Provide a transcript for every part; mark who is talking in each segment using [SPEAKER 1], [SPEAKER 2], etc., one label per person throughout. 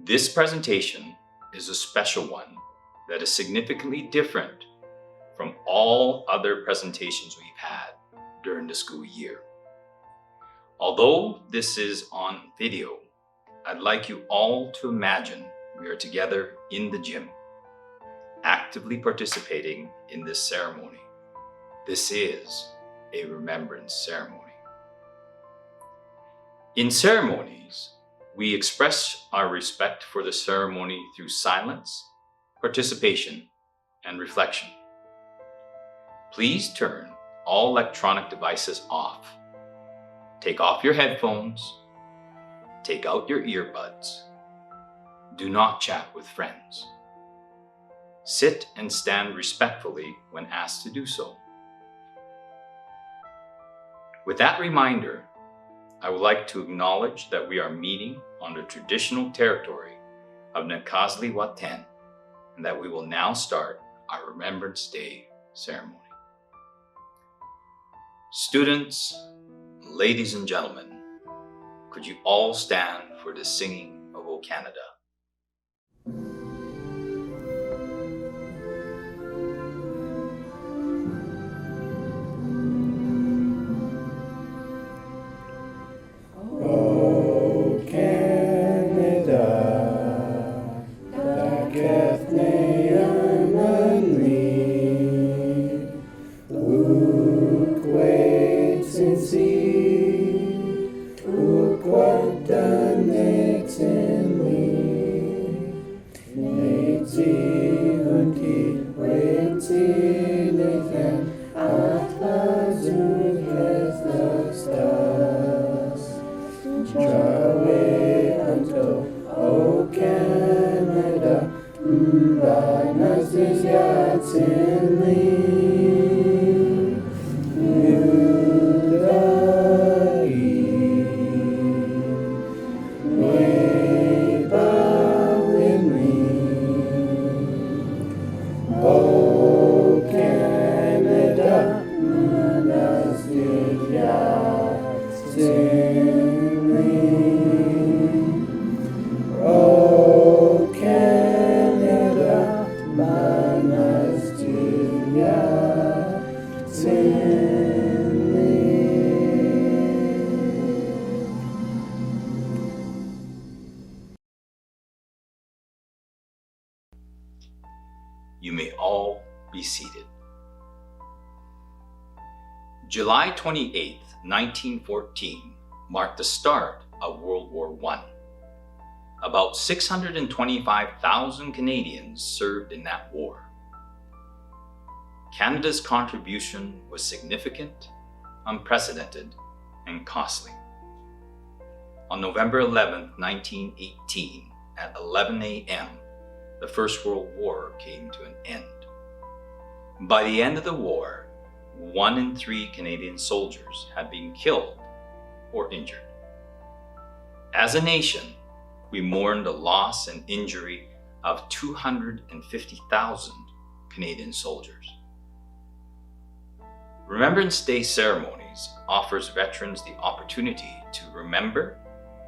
[SPEAKER 1] This presentation is a special one that is significantly different from all other presentations we've had during the school year. Although this is on video, I'd like you all to imagine we are together in the gym, actively participating in this ceremony. This is a remembrance ceremony. In ceremonies, we express our respect for the ceremony through silence, participation, and reflection. Please turn all electronic devices off. Take off your headphones. Take out your earbuds. Do not chat with friends. Sit and stand respectfully when asked to do so. With that reminder, I would like to acknowledge that we are meeting on the traditional territory of Nakaslii Watan, and that we will now start our Remembrance Day ceremony. Students, ladies and gentlemen, could you all stand for the singing of O Canada? You may all be seated. July 28, 1914 marked the start of World War I. About 625,000 Canadians served in that war. Canada's contribution was significant, unprecedented, and costly. On November 11, 1918, at 11 a.m., the First World War came to an end. By the end of the war, 1 in 3 Canadian soldiers had been killed or injured. As a nation, we mourned the loss and injury of 250,000 Canadian soldiers. Remembrance Day ceremonies offers veterans the opportunity to remember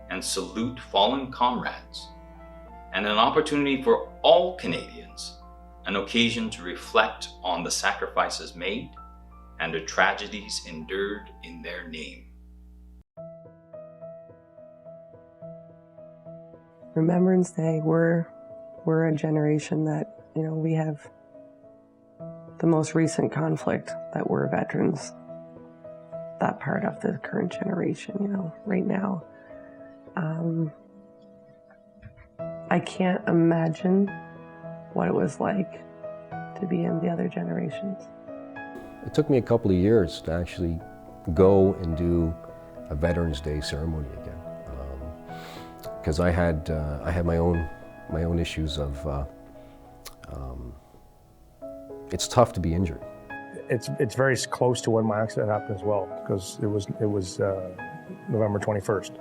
[SPEAKER 1] and salute fallen comrades, and an opportunity for all Canadians, an occasion to reflect on the sacrifices made and the tragedies endured in their name.
[SPEAKER 2] Remembrance Day, we're a generation that, we have the most recent conflict that we're veterans, that part of the current generation, right now. I can't imagine what it was like to be in the other generations.
[SPEAKER 3] It took me a couple of years to actually go and do a Veterans Day ceremony again, because I had my own issues of. It's tough to be injured.
[SPEAKER 4] It's very close to when my accident happened as well, because it was November 21st.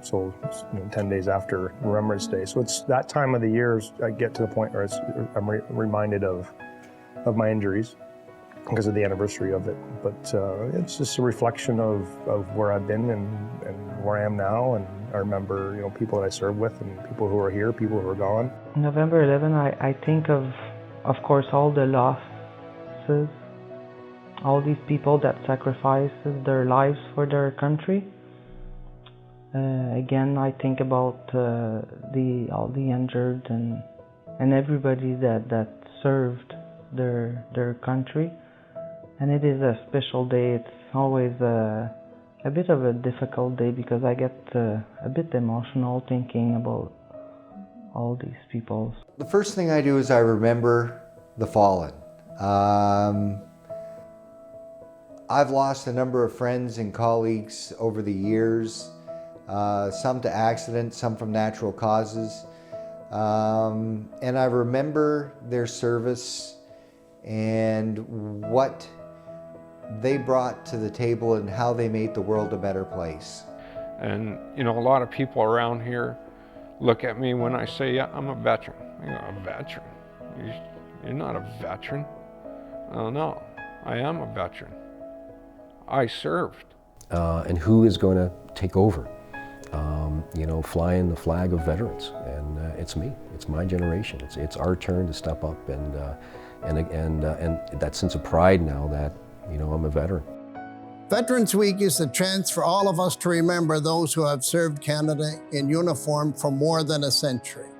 [SPEAKER 4] So 10 days after Remembrance Day. So it's that time of the year I get to the point where I'm reminded of my injuries because of the anniversary of it. But it's just a reflection of where I've been and where I am now, and I remember, people that I served with and people who are here, people who are gone.
[SPEAKER 5] November 11, I think of course, all the losses, all these people that sacrifices their lives for their country. Again, I think about all the injured and everybody that served their country. And it is a special day. It's always a bit of a difficult day because I get a bit emotional thinking about all these people.
[SPEAKER 6] The first thing I do is I remember the fallen. I've lost a number of friends and colleagues over the years, some to accidents, some from natural causes. And I remember their service and what they brought to the table and how they made the world a better place.
[SPEAKER 7] And a lot of people around here look at me when I say, yeah, I'm a veteran. I go, a veteran? You're not a veteran. Oh no, I am a veteran. I served.
[SPEAKER 3] And who is going to take over? Flying the flag of veterans, and it's me. It's my generation. It's our turn to step up, and that sense of pride now that I'm a veteran.
[SPEAKER 8] Veterans Week is a chance for all of us to remember those who have served Canada in uniform for more than a century.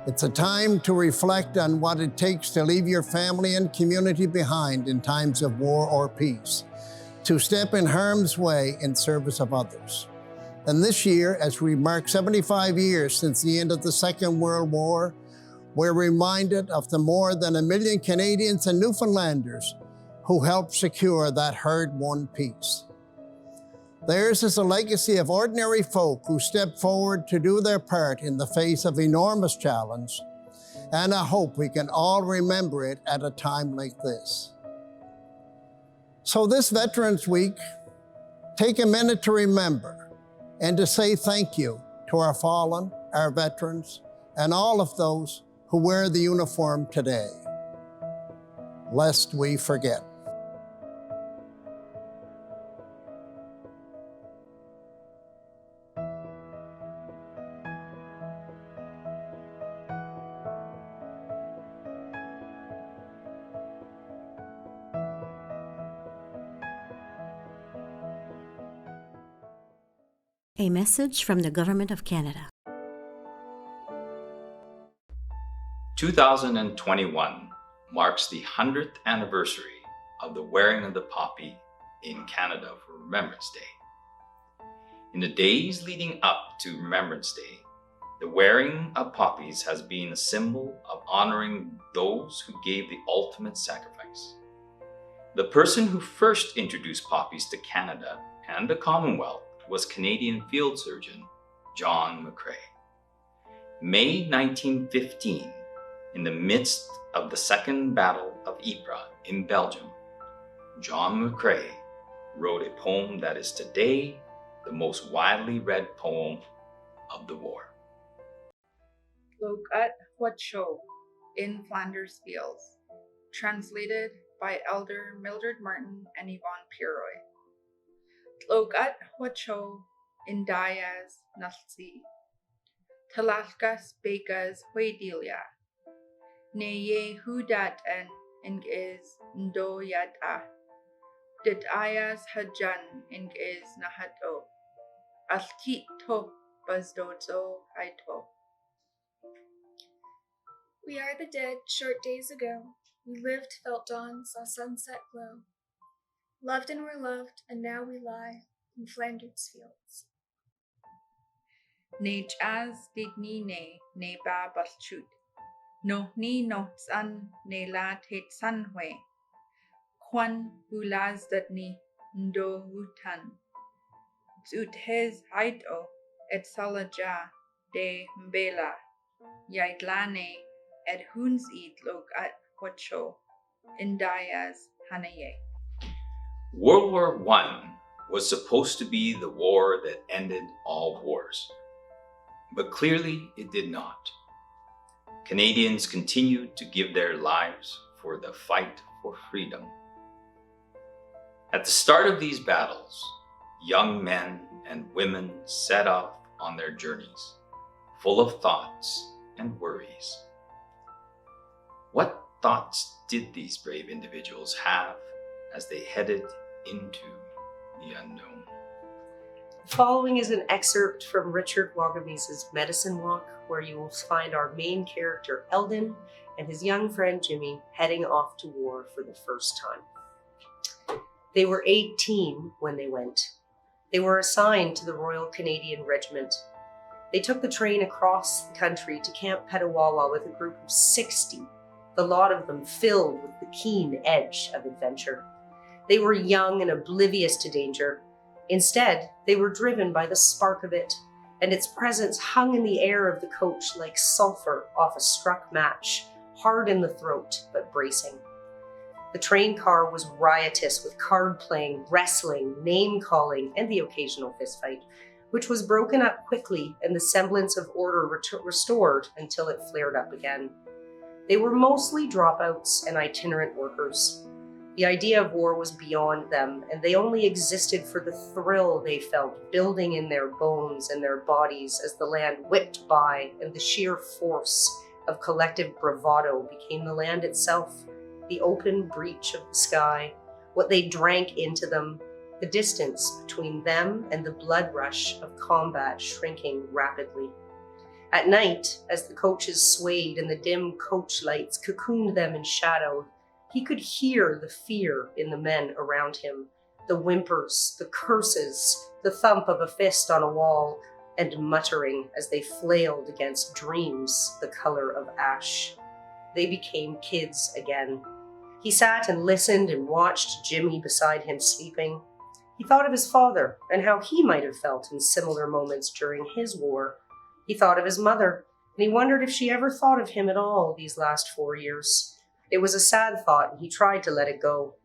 [SPEAKER 8] It's a time to reflect on what it takes to leave your family and community behind in times of war or peace, to step in harm's way in service of others. And this year, as we mark 75 years since the end of the Second World War, we're reminded of the more than 1 million Canadians and Newfoundlanders who helped secure that hard-won peace. Theirs is a legacy of ordinary folk who stepped forward to do their part in the face of enormous challenge, and I hope we can all remember it at a time like this. So this Veterans Week, take a minute to remember and to say thank you to our fallen, our veterans, and all of those who wear the uniform today, lest we forget.
[SPEAKER 9] A message from the Government of Canada.
[SPEAKER 1] 2021 marks the 100th anniversary of the wearing of the poppy in Canada for Remembrance Day. In the days leading up to Remembrance Day, the wearing of poppies has been a symbol of honoring those who gave the ultimate sacrifice. The person who first introduced poppies to Canada and the Commonwealth was Canadian field surgeon John McCrae. May 1915, in the midst of the Second Battle of Ypres in Belgium, John McCrae wrote a poem that is today the most widely read poem of the war.
[SPEAKER 10] Look at what show in Flanders Fields, translated by Elder Mildred Martin and Yvonne Piroy. Tlogat Huacho in Diaz Nalsi, Talalkas Bekas Huedilia, Neye Hudat en is Ndoyata, Dit Ayas Hajan in is Nahato, Alkit to Bazdozo Haito.
[SPEAKER 11] We are the dead, short days ago. We lived, felt dawn, saw sunset glow. Loved and were loved, and now we lie in Flanders fields.
[SPEAKER 10] Ne jaz digni ne ba balchut. No ni no san ne la tet sanhwe. Kwan hulaz dat ni ndo wutan. Zut hez haito et salaja de mbela. Yaidlane et huns eat log at huacho in Diaz hanaye.
[SPEAKER 1] World War I was supposed to be the war that ended all wars, but clearly it did not. Canadians continued to give their lives for the fight for freedom. At the start of these battles, young men and women set off on their journeys, full of thoughts and worries. What thoughts did these brave individuals have as they headed into the unknown?
[SPEAKER 12] The following is an excerpt from Richard Wagamese's Medicine Walk, where you will find our main character Eldon and his young friend Jimmy heading off to war for the first time. They were 18 when they went. They were assigned to the Royal Canadian Regiment. They took the train across the country to Camp Petawawa with a group of 60, the lot of them filled with the keen edge of adventure. They were young and oblivious to danger. Instead, they were driven by the spark of it, and its presence hung in the air of the coach like sulfur off a struck match, hard in the throat, but bracing. The train car was riotous with card playing, wrestling, name-calling, and the occasional fistfight, which was broken up quickly and the semblance of order restored until it flared up again. They were mostly dropouts and itinerant workers. The idea of war was beyond them, and they only existed for the thrill they felt building in their bones and their bodies as the land whipped by, and the sheer force of collective bravado became the land itself, the open breach of the sky, what they drank into them, the distance between them and the blood rush of combat shrinking rapidly. At night, as the coaches swayed and the dim coach lights cocooned them in shadow, he could hear the fear in the men around him, the whimpers, the curses, the thump of a fist on a wall, and muttering as they flailed against dreams the color of ash. They became kids again. He sat and listened and watched Jimmy beside him sleeping. He thought of his father and how he might have felt in similar moments during his war. He thought of his mother, and he wondered if she ever thought of him at all these last 4 years. It was a sad thought, and he tried to let it go.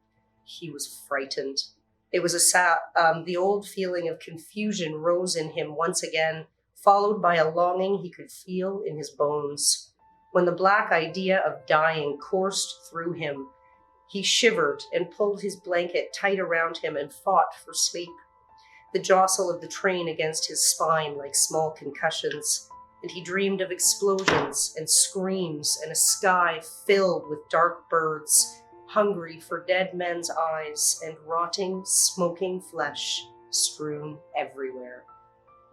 [SPEAKER 12] He was frightened. It was the old feeling of confusion rose in him once again, followed by a longing he could feel in his bones. When the black idea of dying coursed through him, he shivered and pulled his blanket tight around him and fought for sleep. The jostle of the train against his spine like small concussions, and he dreamed of explosions and screams and a sky filled with dark birds, hungry for dead men's eyes and rotting, smoking flesh strewn everywhere.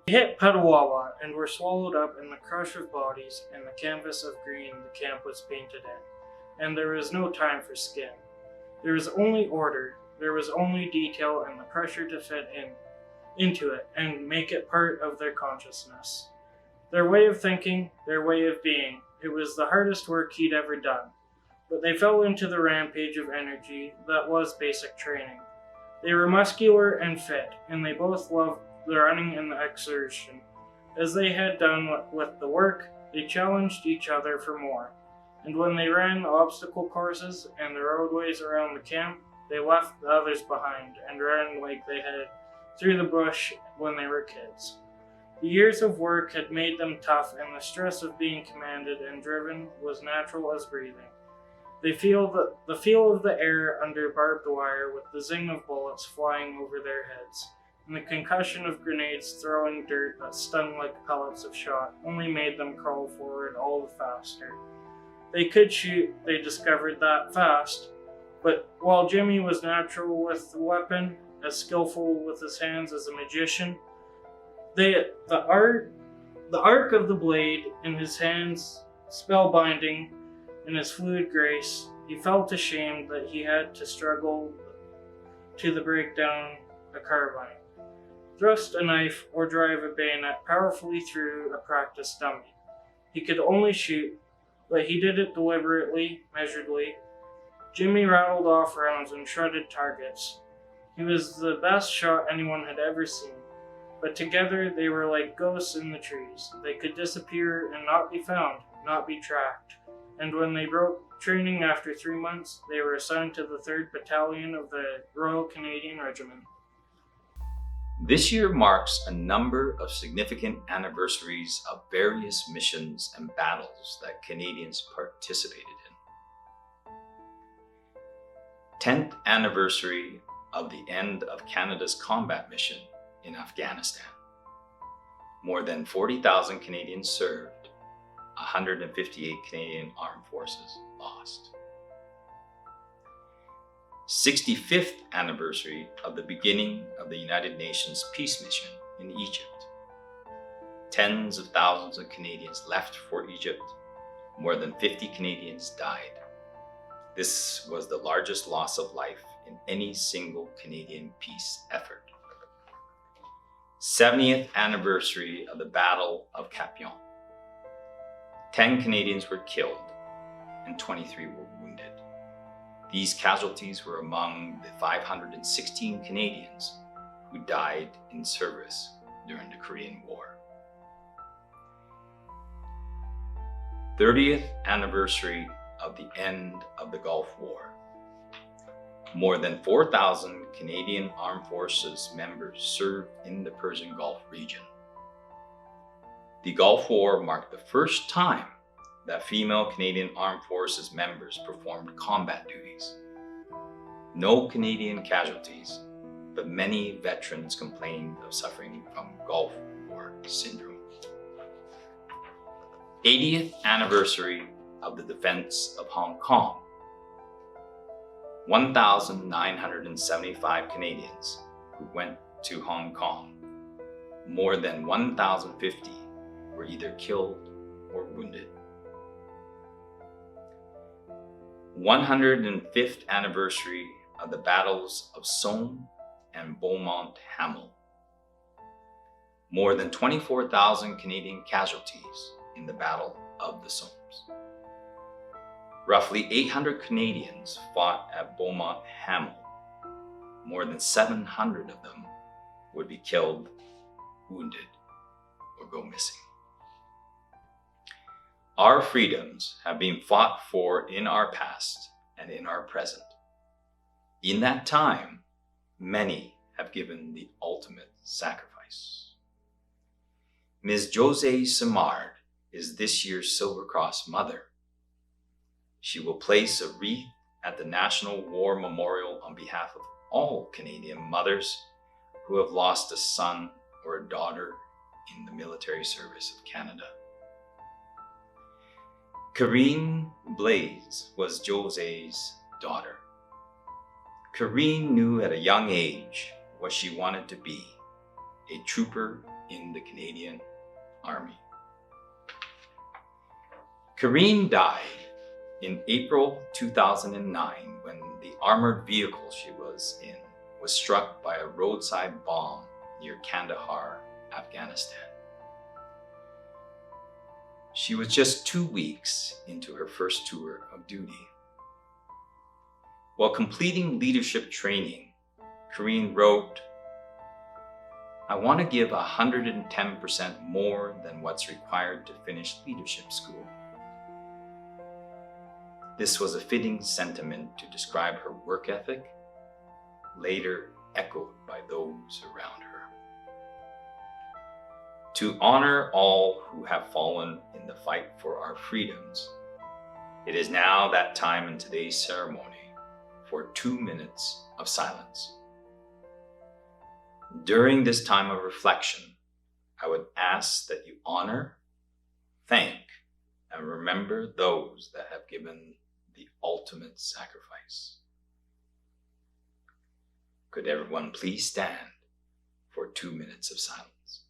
[SPEAKER 13] We hit Petawawa and were swallowed up in the crush of bodies and the canvas of green the camp was painted in, and there was no time for skin. There was only order, there was only detail and the pressure to fit into it and make it part of their consciousness. Their way of thinking, their way of being, it was the hardest work he'd ever done. But they fell into the rampage of energy that was basic training. They were muscular and fit, and they both loved the running and the exertion. As they had done with the work, they challenged each other for more. And when they ran the obstacle courses and the roadways around the camp, they left the others behind and ran like they had through the bush when they were kids. The years of work had made them tough, and the stress of being commanded and driven was natural as breathing. They feel the feel of the air under barbed wire with the zing of bullets flying over their heads, and the concussion of grenades throwing dirt that stung like pellets of shot only made them crawl forward all the faster. They could shoot, they discovered that fast, but while Jimmy was natural with the weapon, as skillful with his hands as a magician, the arc of the blade in his hands spellbinding in his fluid grace, he felt ashamed that he had to struggle to the breakdown a carbine, thrust a knife, or drive a bayonet powerfully through a practiced dummy. He could only shoot, but he did it deliberately, measuredly. Jimmy rattled off rounds and shredded targets. He was the best shot anyone had ever seen. But together they were like ghosts in the trees. They could disappear and not be found, not be tracked. And when they broke training after 3 months, they were assigned to the 3rd Battalion of the Royal Canadian Regiment.
[SPEAKER 1] This year marks a number of significant anniversaries of various missions and battles that Canadians participated in. 10th anniversary of the end of Canada's combat mission in Afghanistan. more than 40,000 Canadians served, 158 Canadian Armed Forces lost. 65th anniversary of the beginning of the United Nations Peace Mission in Egypt. Tens of thousands of Canadians left for Egypt. More than 50 Canadians died. This was the largest loss of life in any single Canadian peace effort. 70th anniversary of the Battle of Capion. 10 Canadians were killed and 23 were wounded. These casualties were among the 516 Canadians who died in service during the Korean War. 30th anniversary of the end of the Gulf War. More than 4,000 Canadian Armed Forces members served in the Persian Gulf region. The Gulf War marked the first time that female Canadian Armed Forces members performed combat duties. No Canadian casualties, but many veterans complained of suffering from Gulf War syndrome. 80th anniversary of the defense of Hong Kong. 1,975 Canadians who went to Hong Kong. More than 1,050 were either killed or wounded. 105th anniversary of the battles of Somme and Beaumont-Hamel. More than 24,000 Canadian casualties in the Battle of the Somme. Roughly 800 Canadians fought at Beaumont-Hamel. More than 700 of them would be killed, wounded, or go missing. Our freedoms have been fought for in our past and in our present. In that time, many have given the ultimate sacrifice. Ms. José Simard is this year's Silver Cross Mother. She will place a wreath at the National War Memorial on behalf of all Canadian mothers who have lost a son or a daughter in the military service of Canada. Karine Blaise was José's daughter. Karine knew at a young age what she wanted to be, a trooper in the Canadian Army. Karine died in April 2009 when the armored vehicle she was in was struck by a roadside bomb near Kandahar, Afghanistan. She was just 2 weeks into her first tour of duty. While completing leadership training, Karine wrote, "I want to give 110% more than what's required to finish leadership school." This was a fitting sentiment to describe her work ethic, later echoed by those around her. To honor all who have fallen in the fight for our freedoms, it is now that time in today's ceremony for 2 minutes of silence. During this time of reflection, I would ask that you honor, thank, and remember those that have given the ultimate sacrifice. Could everyone please stand for 2 minutes of silence?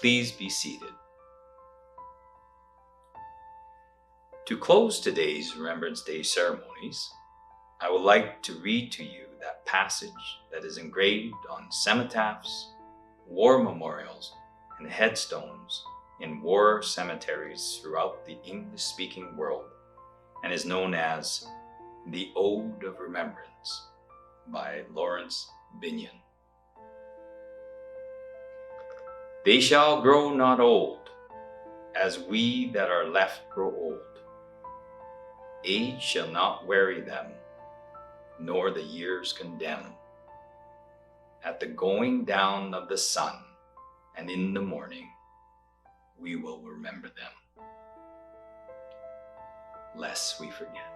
[SPEAKER 1] Please be seated. To close today's Remembrance Day ceremonies, I would like to read to you that passage that is engraved on cenotaphs, war memorials, and headstones in war cemeteries throughout the English-speaking world, and is known as the Ode of Remembrance by Lawrence Binyon. They shall grow not old, as we that are left grow old. Age shall not weary them, nor the years condemn. At the going down of the sun, and in the morning, we will remember them, lest we forget.